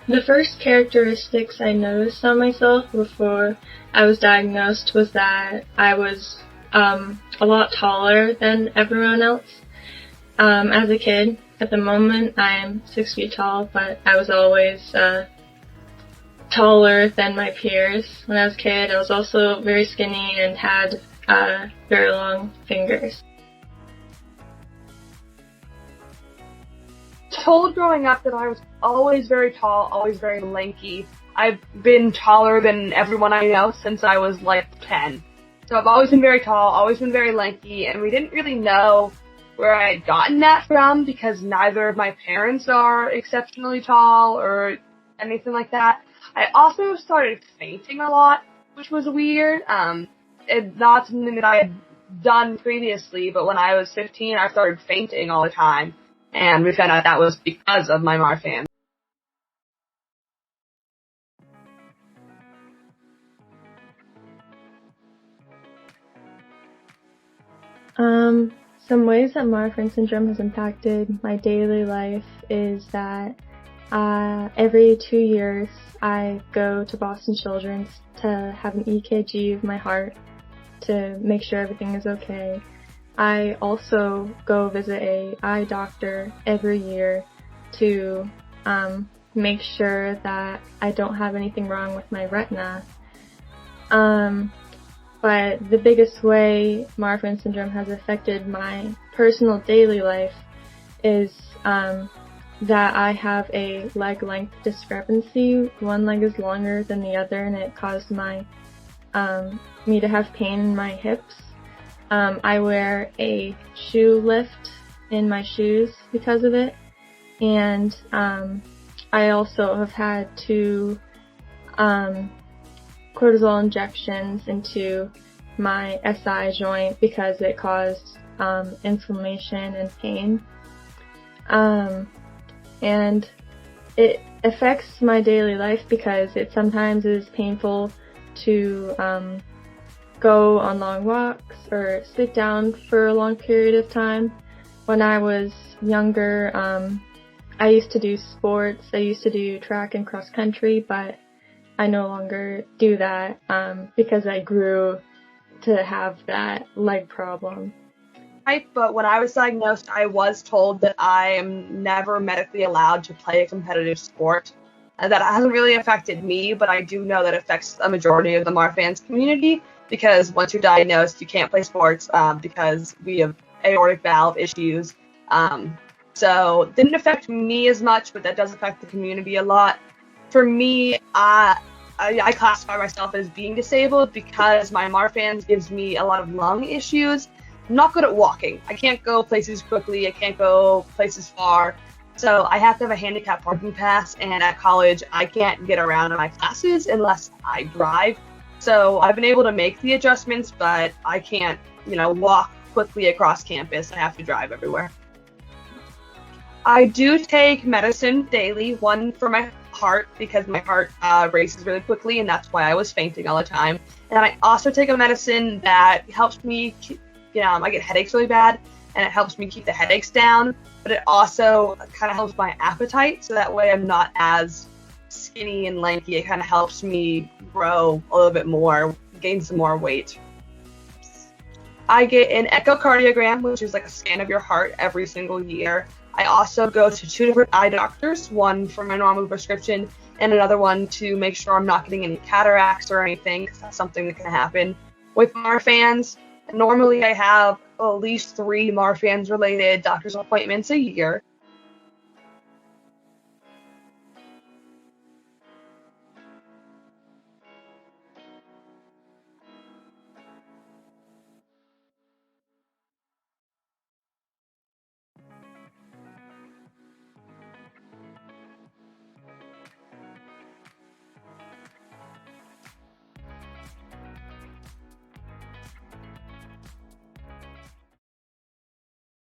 The first characteristics I noticed on myself before I was diagnosed was that I was a lot taller than everyone else. As a kid, at the moment I'm 6 feet tall, but I was always taller than my peers. When I was a kid, I was also very skinny and had very long fingers. Told growing up that I was always very tall, always very lanky. I've been taller than everyone I know since I was like 10. So I've always been very tall, always been very lanky, and we didn't really know where I had gotten that from because neither of my parents are exceptionally tall or anything like that. I also started fainting a lot, which was weird. It's not something that I had done previously, but when I was 15, I started fainting all the time. And we found out that was because of my Marfan. Some ways that Marfan syndrome has impacted my daily life is that every 2 years I go to Boston Children's to have an EKG of my heart to make sure everything is okay. I also go visit a eye doctor every year to make sure that I don't have anything wrong with my retina. But the biggest way Marfan syndrome has affected my personal daily life is that I have a leg length discrepancy. One leg is longer than the other, and it caused me to have pain in my hips. I wear a shoe lift in my shoes because of it, and I also have had 2 cortisol injections into my SI joint because it caused inflammation and pain. And it affects my daily life because it sometimes is painful to go on long walks or sit down for a long period of time. When I was younger, I used to do sports. I used to do track and cross country, but I no longer do that because I grew to have that leg problem. Right, but when I was diagnosed, I was told that I am never medically allowed to play a competitive sport. And that hasn't really affected me, but I do know that it affects a majority of the Marfan's community because once you're diagnosed, you can't play sports because we have aortic valve issues. So it didn't affect me as much, but that does affect the community a lot. For me, I classify myself as being disabled because my Marfan's gives me a lot of lung issues. I'm not good at walking. I can't go places quickly. I can't go places far. So I have to have a handicap parking pass, and at college, I can't get around in my classes unless I drive. So I've been able to make the adjustments, but I can't, walk quickly across campus. I have to drive everywhere. I do take medicine daily, one for my heart because my heart races really quickly, and that's why I was fainting all the time. And I also take a medicine that helps me, I get headaches really bad, and it helps me keep the headaches down, but it also kind of helps my appetite, so that way I'm not as skinny and lanky. It kind of helps me grow a little bit more, gain some more weight. I get an echocardiogram, which is like a scan of your heart every single year. I also go to 2 different eye doctors, one for my normal prescription and another one to make sure I'm not getting any cataracts or anything, because that's something that can happen with Marfan's. Normally I have at least 3 Marfan's related doctor's appointments a year.